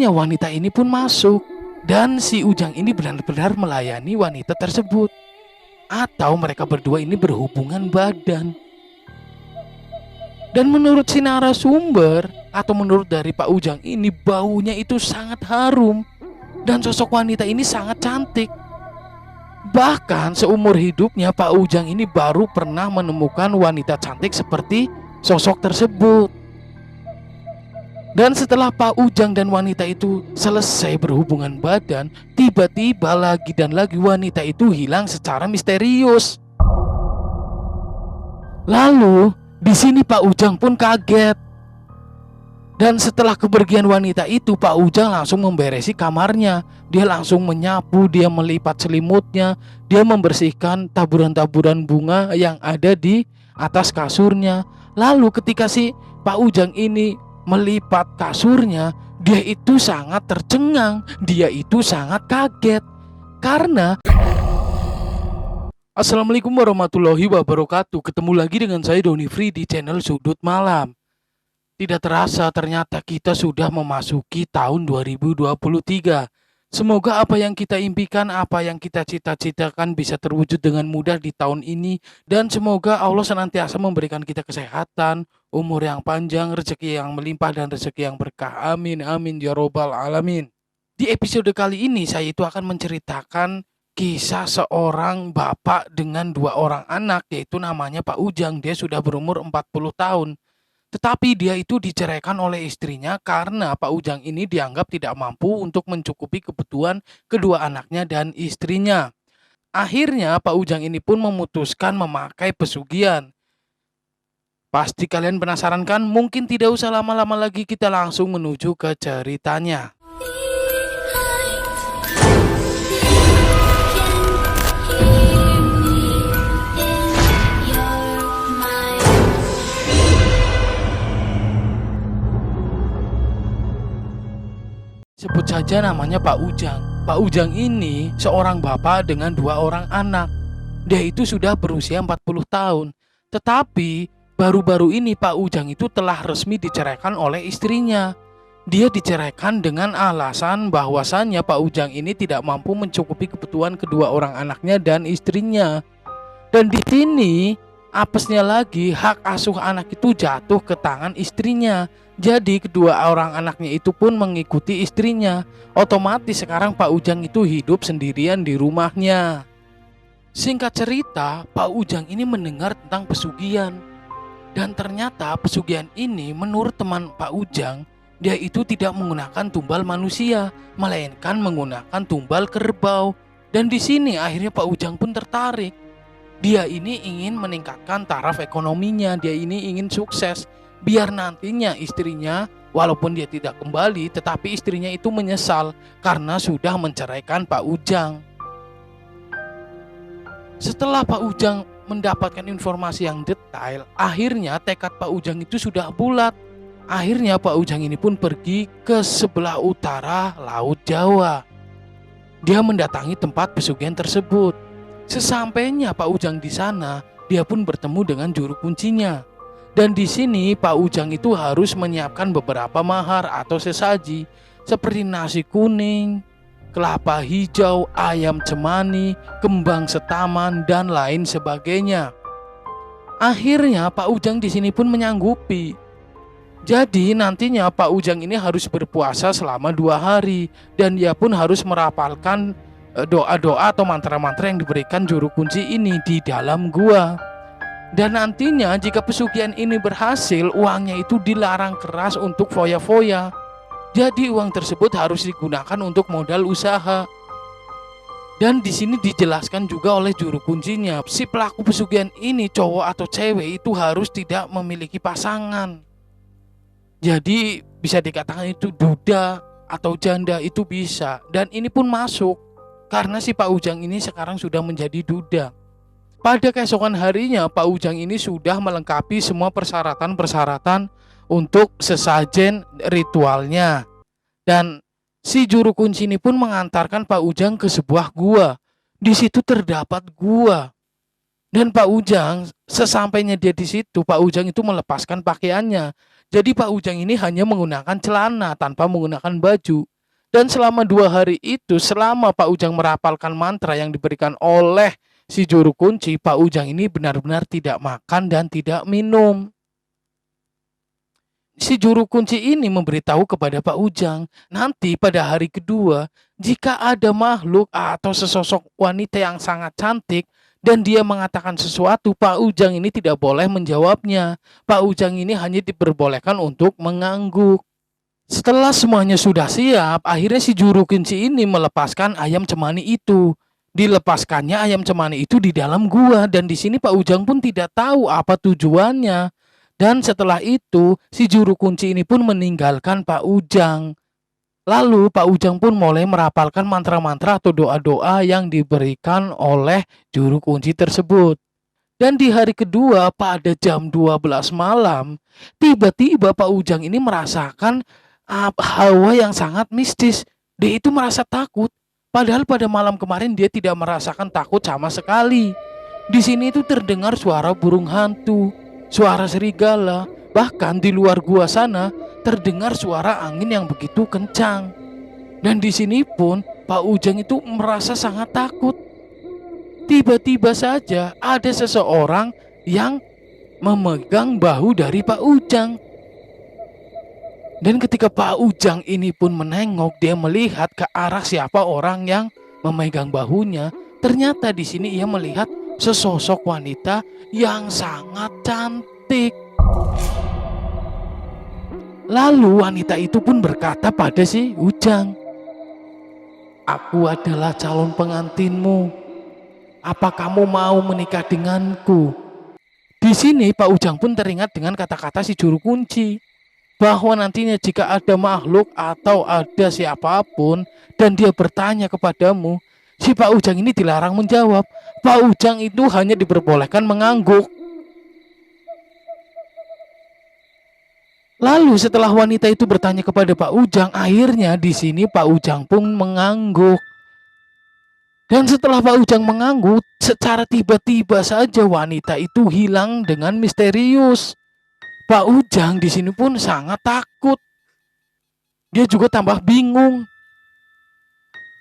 Akhirnya wanita ini pun masuk, dan si Ujang ini benar-benar melayani wanita tersebut. Atau mereka berdua ini berhubungan badan. Dan menurut si narasumber, atau menurut dari Pak Ujang ini, baunya itu sangat harum. Dan sosok wanita ini sangat cantik. Bahkan seumur hidupnya Pak Ujang ini baru pernah menemukan wanita cantik seperti sosok tersebut. Dan setelah Pak Ujang dan wanita itu selesai berhubungan badan, tiba-tiba lagi dan lagi wanita itu hilang secara misterius. Lalu di sini Pak Ujang pun kaget. Dan setelah kepergian wanita itu, Pak Ujang langsung memberesi kamarnya. Dia langsung menyapu, dia melipat selimutnya, dia membersihkan taburan-taburan bunga yang ada di atas kasurnya. Lalu ketika si Pak Ujang ini melipat kasurnya, dia itu sangat tercengang, dia itu sangat kaget. Karena Assalamualaikum warahmatullahi wabarakatuh. Ketemu lagi dengan saya Doni Free di channel Sudut Malam. Tidak terasa ternyata kita sudah memasuki tahun 2023. Semoga apa yang kita impikan, apa yang kita cita-citakan bisa terwujud dengan mudah di tahun ini. Dan semoga Allah senantiasa memberikan kita kesehatan, umur yang panjang, rezeki yang melimpah, dan rezeki yang berkah. Amin, amin, ya robbal alamin. Di episode kali ini saya itu akan menceritakan kisah seorang bapak dengan dua orang anak, yaitu namanya Pak Ujang. Dia sudah berumur 40 tahun. Tetapi dia itu diceraikan oleh istrinya karena Pak Ujang ini dianggap tidak mampu untuk mencukupi kebutuhan kedua anaknya dan istrinya. Akhirnya Pak Ujang ini pun memutuskan memakai pesugihan. Pasti kalian penasaran kan? Mungkin tidak usah lama-lama lagi, kita langsung menuju ke ceritanya. Sebut saja namanya Pak Ujang. Pak Ujang ini seorang bapak dengan dua orang anak. Dia itu sudah berusia 40 tahun. Tetapi baru-baru ini Pak Ujang itu telah resmi diceraikan oleh istrinya. Dia diceraikan dengan alasan bahwasannya Pak Ujang ini tidak mampu mencukupi kebutuhan kedua orang anaknya dan istrinya. Dan di sini apesnya lagi, hak asuh anak itu jatuh ke tangan istrinya. Jadi kedua orang anaknya itu pun mengikuti istrinya. Otomatis sekarang Pak Ujang itu hidup sendirian di rumahnya. Singkat cerita, Pak Ujang ini mendengar tentang pesugihan. Dan ternyata pesugihan ini menurut teman Pak Ujang, dia itu tidak menggunakan tumbal manusia, melainkan menggunakan tumbal kerbau. Dan di sini akhirnya Pak Ujang pun tertarik. Dia ini ingin meningkatkan taraf ekonominya, dia ini ingin sukses. Biar nantinya istrinya, walaupun dia tidak kembali, tetapi istrinya itu menyesal karena sudah menceraikan Pak Ujang. Setelah Pak Ujang mendapatkan informasi yang detail, akhirnya tekad Pak Ujang itu sudah bulat. Akhirnya Pak Ujang ini pun pergi ke sebelah utara Laut Jawa. Dia mendatangi tempat pesugihan tersebut. Sesampainya Pak Ujang di sana, dia pun bertemu dengan juru kuncinya. Dan di sini Pak Ujang itu harus menyiapkan beberapa mahar atau sesaji seperti nasi kuning, kelapa hijau, ayam cemani, kembang setaman, dan lain sebagainya. Akhirnya Pak Ujang di sini pun menyanggupi. Jadi nantinya Pak Ujang ini harus berpuasa selama 2 hari dan dia pun harus merapalkan doa-doa atau mantra-mantra yang diberikan juru kunci ini di dalam gua. Dan nantinya jika pesugihan ini berhasil, uangnya itu dilarang keras untuk foya-foya. Jadi uang tersebut harus digunakan untuk modal usaha. Dan di sini dijelaskan juga oleh juru kuncinya, si pelaku pesugihan ini cowok atau cewek itu harus tidak memiliki pasangan. Jadi bisa dikatakan itu duda atau janda itu bisa. Dan ini pun masuk karena si Pak Ujang ini sekarang sudah menjadi duda. Pada keesokan harinya Pak Ujang ini sudah melengkapi semua persyaratan-persyaratan untuk sesajen ritualnya. Dan si juru kunci ini pun mengantarkan Pak Ujang ke sebuah gua. Di situ terdapat gua. Dan Pak Ujang, sesampainya dia di situ, Pak Ujang itu melepaskan pakaiannya. Jadi Pak Ujang ini hanya menggunakan celana tanpa menggunakan baju. Dan selama 2 hari itu, selama Pak Ujang merapalkan mantra yang diberikan oleh si juru kunci, Pak Ujang ini benar-benar tidak makan dan tidak minum. Si juru kunci ini memberitahu kepada Pak Ujang, nanti pada hari kedua, jika ada makhluk atau sesosok wanita yang sangat cantik dan dia mengatakan sesuatu, Pak Ujang ini tidak boleh menjawabnya. Pak Ujang ini hanya diperbolehkan untuk mengangguk. Setelah semuanya sudah siap, akhirnya si juru kunci ini melepaskan ayam cemani itu. Dilepaskannya ayam cemani itu di dalam gua, dan di sini Pak Ujang pun tidak tahu apa tujuannya. Dan setelah itu, si juru kunci ini pun meninggalkan Pak Ujang. Lalu Pak Ujang pun mulai merapalkan mantra-mantra atau doa-doa yang diberikan oleh juru kunci tersebut. Dan di hari kedua pada jam 12 malam, tiba-tiba Pak Ujang ini merasakan hawa yang sangat mistis. Dia itu merasa takut. Padahal pada malam kemarin dia tidak merasakan takut sama sekali. Di sini itu terdengar suara burung hantu, suara serigala, bahkan di luar gua sana terdengar suara angin yang begitu kencang. Dan di sini pun Pak Ujang itu merasa sangat takut. Tiba-tiba saja ada seseorang yang memegang bahu dari Pak Ujang. Dan ketika Pak Ujang ini pun menengok, dia melihat ke arah siapa orang yang memegang bahunya. Ternyata di sini ia melihat sesosok wanita yang sangat cantik. Lalu wanita itu pun berkata pada si Ujang, "Aku adalah calon pengantinmu. Apa kamu mau menikah denganku?" Di sini Pak Ujang pun teringat dengan kata-kata si juru kunci, bahwa nantinya jika ada makhluk atau ada siapapun dan dia bertanya kepadamu, si Pak Ujang ini dilarang menjawab. Pak Ujang itu hanya diperbolehkan mengangguk. Lalu setelah wanita itu bertanya kepada Pak Ujang, akhirnya di sini Pak Ujang pun mengangguk. Dan setelah Pak Ujang mengangguk, secara tiba-tiba saja wanita itu hilang dengan misterius. Pak Ujang di sini pun sangat takut. Dia juga tambah bingung.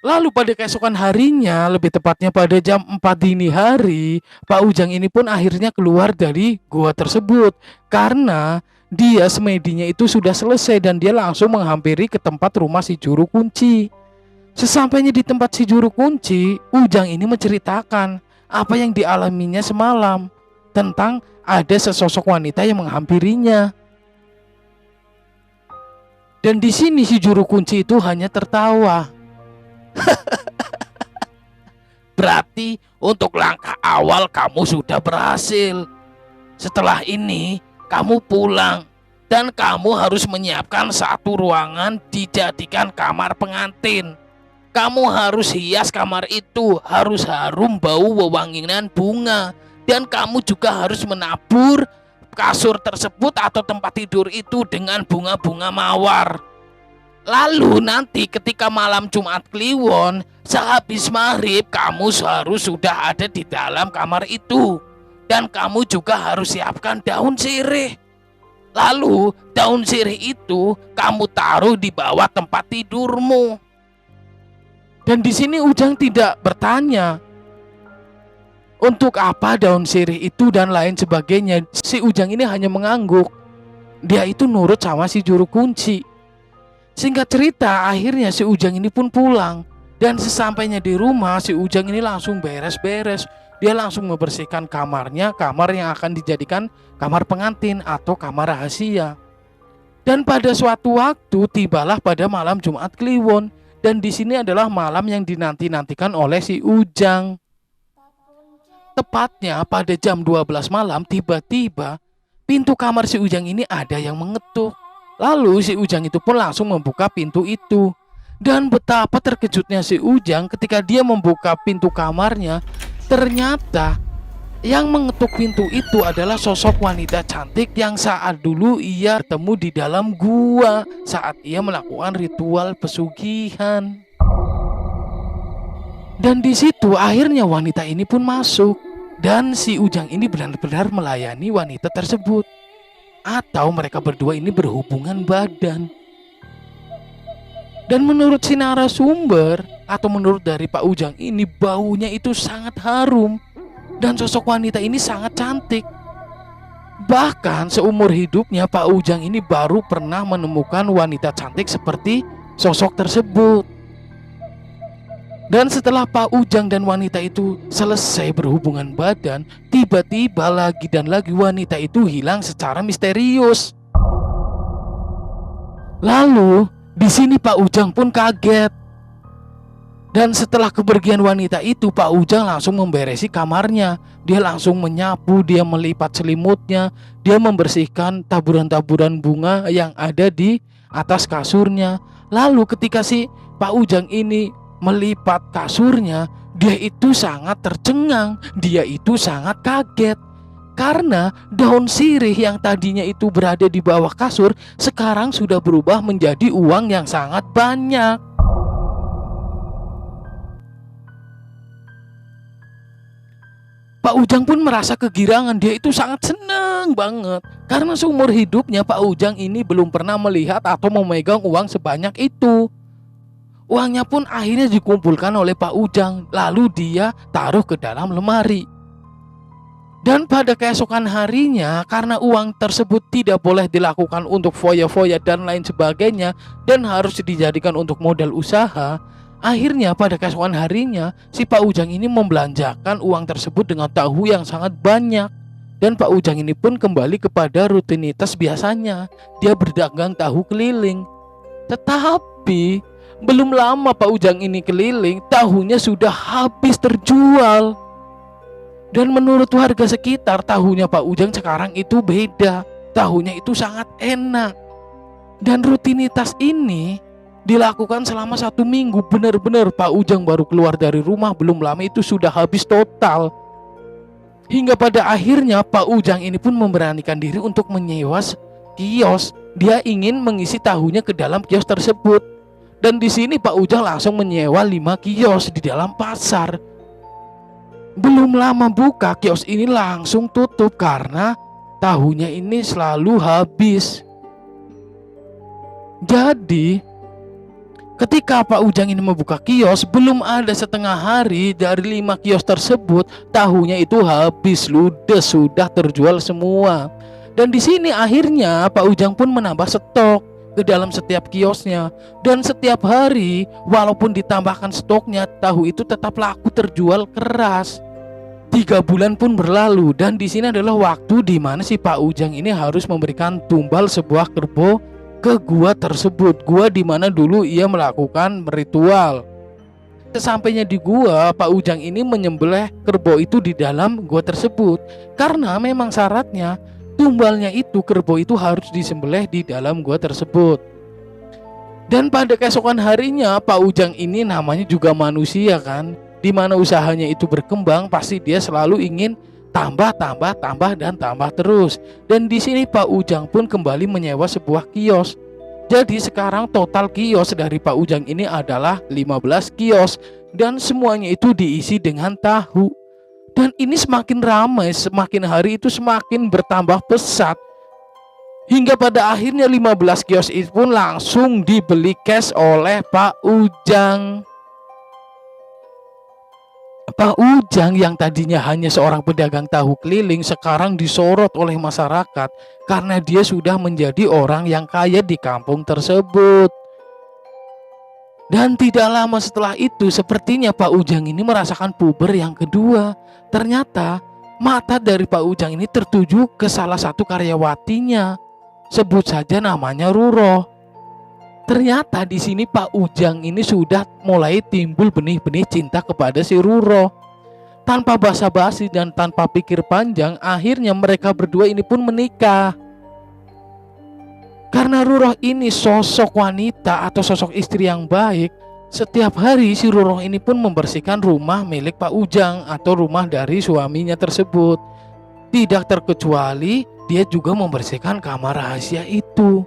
Lalu pada keesokan harinya, lebih tepatnya pada jam 4 dini hari, Pak Ujang ini pun akhirnya keluar dari gua tersebut. Karena dia semedinya itu sudah selesai dan dia langsung menghampiri ke tempat rumah si juru kunci. Sesampainya di tempat si juru kunci, Ujang ini menceritakan apa yang dialaminya semalam tentang ada sesosok wanita yang menghampirinya. Dan di sini si juru kunci itu hanya tertawa. Berarti untuk langkah awal kamu sudah berhasil. Setelah ini kamu pulang dan kamu harus menyiapkan satu ruangan dijadikan kamar pengantin. Kamu harus hias kamar itu, harus harum bau wewangian bunga. Dan kamu juga harus menabur kasur tersebut atau tempat tidur itu dengan bunga-bunga mawar. Lalu nanti ketika malam Jumat Kliwon, sehabis maghrib kamu harus sudah ada di dalam kamar itu. Dan kamu juga harus siapkan daun sirih. Lalu daun sirih itu kamu taruh di bawah tempat tidurmu. Dan di sini Ujang tidak bertanya untuk apa daun sirih itu dan lain sebagainya. Si Ujang ini hanya mengangguk. Dia itu nurut sama si juru kunci. Singkat cerita, akhirnya si Ujang ini pun pulang. Dan sesampainya di rumah, si Ujang ini langsung beres-beres. Dia langsung membersihkan kamarnya, kamar yang akan dijadikan kamar pengantin atau kamar rahasia. Dan pada suatu waktu tibalah pada malam Jumat Kliwon. Dan di sini adalah malam yang dinanti-nantikan oleh si Ujang. Tepatnya pada jam 12 malam, tiba-tiba pintu kamar si Ujang ini ada yang mengetuk. Lalu si Ujang itu pun langsung membuka pintu itu. Dan betapa terkejutnya si Ujang ketika dia membuka pintu kamarnya. Ternyata yang mengetuk pintu itu adalah sosok wanita cantik yang saat dulu ia bertemu di dalam gua saat ia melakukan ritual pesugihan. Dan di situ akhirnya wanita ini pun masuk. Dan si Ujang ini benar-benar melayani wanita tersebut. Atau mereka berdua ini berhubungan badan. Dan menurut si narasumber atau menurut dari Pak Ujang ini, baunya itu sangat harum. Dan sosok wanita ini sangat cantik. Bahkan seumur hidupnya Pak Ujang ini baru pernah menemukan wanita cantik seperti sosok tersebut. Dan setelah Pak Ujang dan wanita itu selesai berhubungan badan, tiba-tiba lagi dan lagi wanita itu hilang secara misterius. Lalu di sini Pak Ujang pun kaget. Dan setelah kepergian wanita itu, Pak Ujang langsung memberesi kamarnya. Dia langsung menyapu, dia melipat selimutnya, dia membersihkan taburan-taburan bunga yang ada di atas kasurnya. Lalu ketika si Pak Ujang ini melipat kasurnya, dia itu sangat tercengang, dia itu sangat kaget. Karena daun sirih yang tadinya itu berada di bawah kasur sekarang sudah berubah menjadi uang yang sangat banyak. Pak Ujang pun merasa kegirangan, dia itu sangat senang banget. Karena seumur hidupnya Pak Ujang ini belum pernah melihat atau memegang uang sebanyak itu. Uangnya pun akhirnya dikumpulkan oleh Pak Ujang, lalu dia taruh ke dalam lemari. Dan pada keesokan harinya, karena uang tersebut tidak boleh dilakukan untuk foya-foya dan lain sebagainya, dan harus dijadikan untuk modal usaha, akhirnya pada keesokan harinya si Pak Ujang ini membelanjakan uang tersebut dengan tahu yang sangat banyak. Dan Pak Ujang ini pun kembali kepada rutinitas biasanya, dia berdagang tahu keliling. Tetapi belum lama Pak Ujang ini keliling, tahunya sudah habis terjual. Dan menurut warga sekitar, tahunya Pak Ujang sekarang itu beda. Tahunya itu sangat enak. Dan rutinitas ini dilakukan selama 1 minggu. Benar-benar Pak Ujang baru keluar dari rumah, belum lama itu sudah habis total. Hingga pada akhirnya Pak Ujang ini pun memberanikan diri untuk menyewa kios. Dia ingin mengisi tahunya ke dalam kios tersebut. Dan di sini Pak Ujang langsung menyewa 5 kios di dalam pasar. Belum lama buka, kios ini langsung tutup karena tahunya ini selalu habis. Jadi ketika Pak Ujang ini membuka kios, belum ada setengah hari dari 5 kios tersebut, tahunya itu habis, ludes, sudah terjual semua. Dan di sini akhirnya Pak Ujang pun menambah stok ke dalam setiap kiosnya. Dan setiap hari walaupun ditambahkan stoknya, tahu itu tetap laku terjual keras. 3 bulan pun berlalu dan di sini adalah waktu di mana si Pak Ujang ini harus memberikan tumbal sebuah kerbau ke gua tersebut. Gua di mana dulu ia melakukan ritual. Sesampainya di gua, Pak Ujang ini menyembelih kerbau itu di dalam gua tersebut. Karena memang syaratnya tumbalnya itu, kerbau itu harus disembelih di dalam gua tersebut. Dan pada keesokan harinya Pak Ujang ini namanya juga manusia kan, di mana usahanya itu berkembang, pasti dia selalu ingin tambah dan tambah terus. Dan di sini Pak Ujang pun kembali menyewa sebuah kios. Jadi sekarang total kios dari Pak Ujang ini adalah 15 kios dan semuanya itu diisi dengan tahu. Dan ini semakin ramai, semakin hari itu semakin bertambah pesat. Hingga pada akhirnya 15 kios itu pun langsung dibeli cash oleh Pak Ujang. Pak Ujang yang tadinya hanya seorang pedagang tahu keliling sekarang disorot oleh masyarakat karena dia sudah menjadi orang yang kaya di kampung tersebut. Dan tidak lama setelah itu sepertinya Pak Ujang ini merasakan puber yang kedua. Ternyata mata dari Pak Ujang ini tertuju ke salah satu karyawatinya. Sebut saja namanya Ruroh. Ternyata di sini Pak Ujang ini sudah mulai timbul benih-benih cinta kepada si Ruroh. Tanpa basa-basi dan tanpa pikir panjang, akhirnya mereka berdua ini pun menikah. Karena Ruroh ini sosok wanita atau sosok istri yang baik, setiap hari si Ruroh ini pun membersihkan rumah milik Pak Ujang atau rumah dari suaminya tersebut. Tidak terkecuali dia juga membersihkan kamar rahasia itu.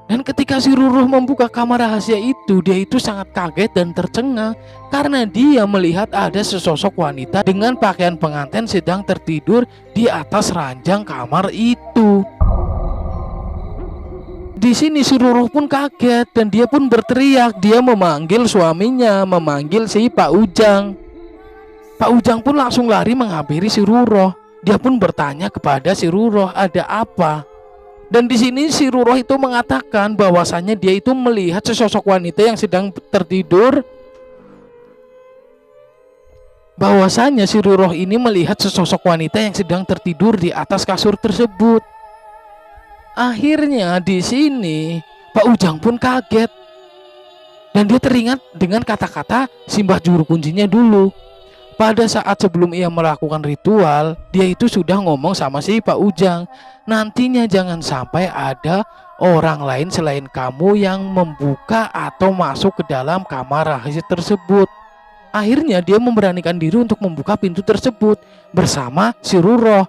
Dan ketika si Ruruh membuka kamar rahasia itu, dia itu sangat kaget dan tercengang karena dia melihat ada sesosok wanita dengan pakaian pengantin sedang tertidur di atas ranjang kamar itu. Di sini si Ruruh pun kaget dan dia pun berteriak. Dia memanggil suaminya, memanggil si Pak Ujang. Pak Ujang pun langsung lari menghampiri si Ruruh. Dia pun bertanya kepada si Ruruh, ada apa? Dan di sini si Ruruh itu mengatakan bahwasannya dia itu melihat sesosok wanita yang sedang tertidur. Bahwasannya si Ruruh ini melihat sesosok wanita yang sedang tertidur di atas kasur tersebut. Akhirnya di sini Pak Ujang pun kaget dan dia teringat dengan kata-kata Simbah juru kuncinya dulu. Pada saat sebelum ia melakukan ritual, dia itu sudah ngomong sama si Pak Ujang, nantinya jangan sampai ada orang lain selain kamu yang membuka atau masuk ke dalam kamar rahasia tersebut. Akhirnya dia memberanikan diri untuk membuka pintu tersebut bersama si Ruruh.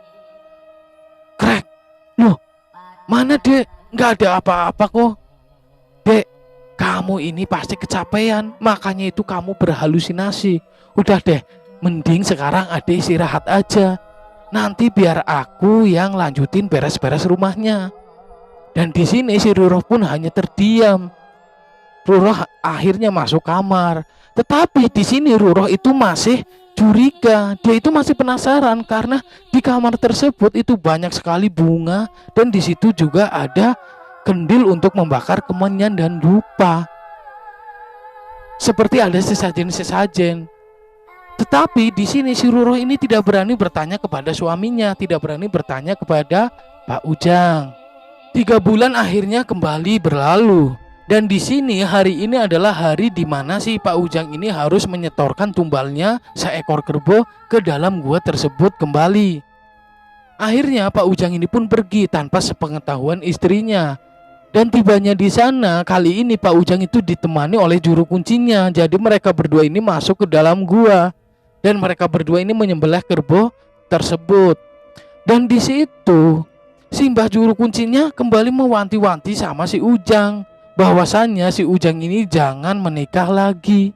Krek, loh, mana dek? Nggak ada apa-apa kok. Dek, kamu ini pasti kecapean, makanya itu kamu berhalusinasi. Udah deh, mending sekarang adek istirahat aja. Nanti biar aku yang lanjutin beres-beres rumahnya. Dan di sini si Ruruh pun hanya terdiam. Ruruh akhirnya masuk kamar. Tetapi di sini Ruruh itu masih curiga. Dia itu masih penasaran karena di kamar tersebut itu banyak sekali bunga dan di situ juga ada kendil untuk membakar kemenyan dan dupa. Seperti ada sesajen-sesajen. Tetapi di sini si Ruruh ini tidak berani bertanya kepada suaminya, tidak berani bertanya kepada Pak Ujang. 3 bulan akhirnya kembali berlalu. Dan di sini hari ini adalah hari di mana si Pak Ujang ini harus menyetorkan tumbalnya seekor kerbau ke dalam gua tersebut kembali. Akhirnya Pak Ujang ini pun pergi tanpa sepengetahuan istrinya. Dan tibanya di sana kali ini Pak Ujang itu ditemani oleh juru kuncinya. Jadi mereka berdua ini masuk ke dalam gua. Dan mereka berdua ini menyembelih kerbau tersebut. Dan di situ Simbah juru kuncinya kembali mewanti-wanti sama si Ujang bahwasannya si Ujang ini jangan menikah lagi.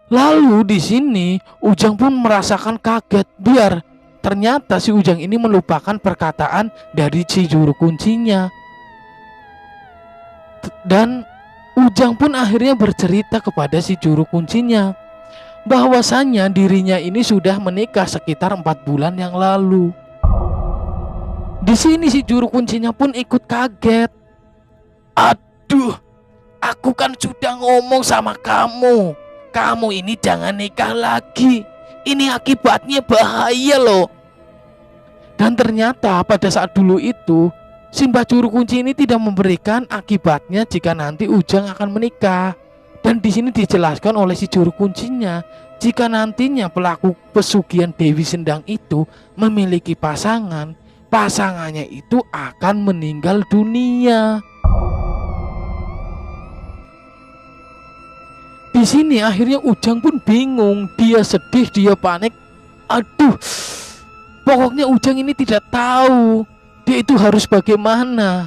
Lalu di sini Ujang pun merasakan kaget biar ternyata si Ujang ini melupakan perkataan dari si juru kuncinya. Dan Ujang pun akhirnya bercerita kepada si juru kuncinya bahwasannya dirinya ini sudah menikah sekitar 4 bulan yang lalu. Di sini si juru kuncinya pun ikut kaget. Aduh, aku kan sudah ngomong sama kamu. Kamu ini jangan nikah lagi. Ini akibatnya bahaya loh. Dan ternyata pada saat dulu itu Simbah juru kunci ini tidak memberikan akibatnya jika nanti Ujang akan menikah. Dan di sini dijelaskan oleh si juru kuncinya, jika nantinya pelaku pesugihan Dewi Sendang itu memiliki pasangan, pasangannya itu akan meninggal dunia. Di sini akhirnya Ujang pun bingung, dia sedih, dia panik. Aduh, pokoknya Ujang ini tidak tahu dia itu harus bagaimana.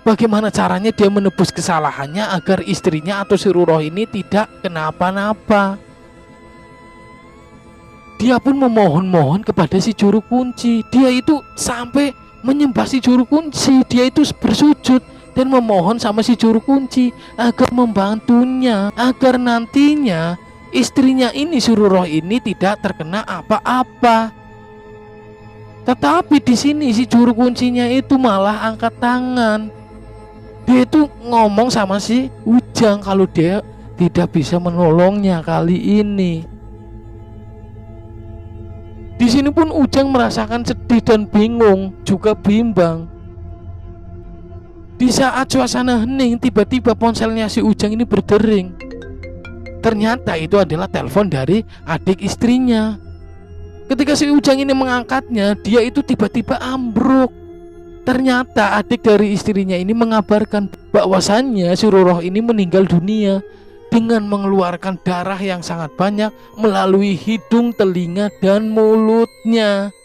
Bagaimana caranya dia menebus kesalahannya agar istrinya atau si Ruruh ini tidak kenapa-napa. Dia pun memohon-mohon kepada si juru kunci. Dia itu sampai menyembah si juru kunci. Dia itu bersujud dan memohon sama si juru kunci agar membantunya, agar nantinya istrinya ini si Ruruh ini tidak terkena apa-apa. Tetapi di sini si juru kuncinya itu malah angkat tangan. Dia itu ngomong sama si Ujang kalau dia tidak bisa menolongnya kali ini. Di sini pun Ujang merasakan sedih dan bingung, juga bimbang. Di saat suasana hening, tiba-tiba ponselnya si Ujang ini berdering. Ternyata itu adalah telepon dari adik istrinya. Ketika si Ujang ini mengangkatnya, dia itu tiba-tiba ambruk. Ternyata adik dari istrinya ini mengabarkan bahwasannya si Ruruh ini meninggal dunia dengan mengeluarkan darah yang sangat banyak melalui hidung, telinga, dan mulutnya.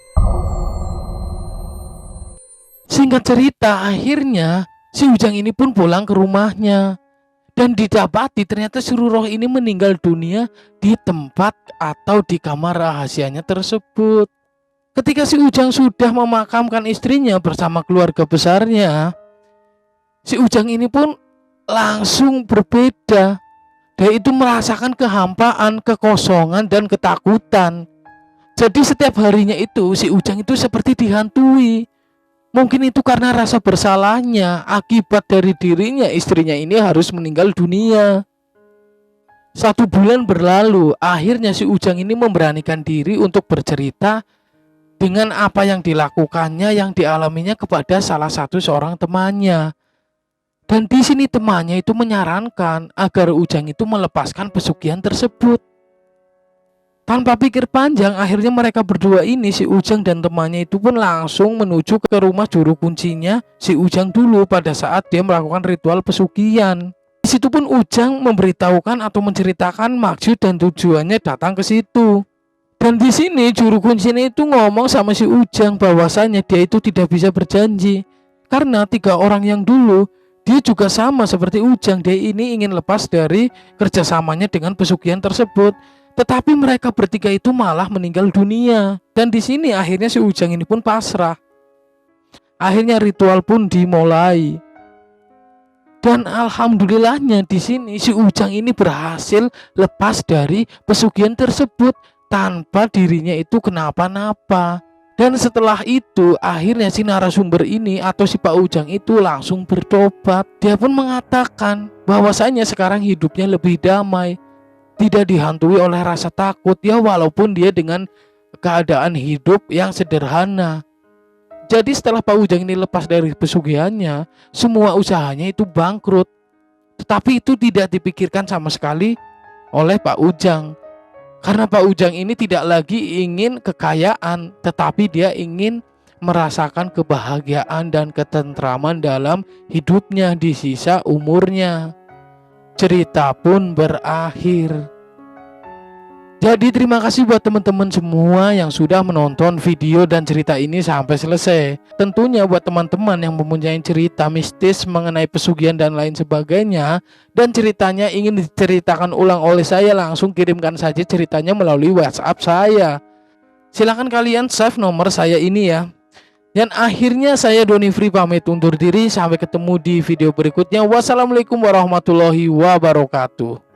Singkat cerita, akhirnya Si Ujang ini pun pulang ke rumahnya dan didapati ternyata si Ruroh ini meninggal dunia di tempat atau di kamar rahasianya tersebut. Ketika si Ujang sudah memakamkan istrinya bersama keluarga besarnya, si Ujang ini pun langsung berbeda. Dia itu merasakan kehampaan, kekosongan, dan ketakutan. Jadi setiap harinya itu si Ujang itu seperti dihantui. Mungkin itu karena rasa bersalahnya akibat dari dirinya istrinya ini harus meninggal dunia. 1 bulan berlalu, akhirnya si Ujang ini memberanikan diri untuk bercerita dengan apa yang dilakukannya, yang dialaminya kepada salah satu seorang temannya. Dan di sini temannya itu menyarankan agar Ujang itu melepaskan pesugihan tersebut. Tanpa pikir panjang, akhirnya mereka berdua ini, si Ujang dan temannya itu pun langsung menuju ke rumah juru kuncinya si Ujang dulu pada saat dia melakukan ritual pesugihan. Di situ pun Ujang memberitahukan atau menceritakan maksud dan tujuannya datang ke situ. Dan di sini juru kuncinya itu ngomong sama si Ujang bahwasanya dia itu tidak bisa berjanji karena 3 orang yang dulu dia juga sama seperti Ujang. Dia ini ingin lepas dari kerjasamanya dengan pesugihan tersebut. Tetapi mereka bertiga itu malah meninggal dunia. Dan di sini akhirnya si Ujang ini pun pasrah. Akhirnya ritual pun dimulai. Dan alhamdulillahnya di sini si Ujang ini berhasil lepas dari pesugihan tersebut tanpa dirinya itu kenapa-napa. Dan setelah itu akhirnya si narasumber ini atau si Pak Ujang itu langsung bertobat. Dia pun mengatakan bahwasanya sekarang hidupnya lebih damai, tidak dihantui oleh rasa takut ya, walaupun dia dengan keadaan hidup yang sederhana. Jadi setelah Pak Ujang ini lepas dari pesugihannya, semua usahanya itu bangkrut. Tetapi itu tidak dipikirkan sama sekali oleh Pak Ujang. Karena Pak Ujang ini tidak lagi ingin kekayaan, tetapi dia ingin merasakan kebahagiaan dan ketentraman dalam hidupnya di sisa umurnya. Cerita pun berakhir. Jadi terima kasih buat teman-teman semua yang sudah menonton video dan cerita ini sampai selesai. Tentunya buat teman-teman yang mempunyai cerita mistis mengenai pesugihan dan lain sebagainya, dan ceritanya ingin diceritakan ulang oleh saya, langsung kirimkan saja ceritanya melalui WhatsApp saya. Silahkan kalian save nomor saya ini ya. Dan akhirnya saya Doni Free pamit undur diri. Sampai ketemu di video berikutnya. Wassalamualaikum warahmatullahi wabarakatuh.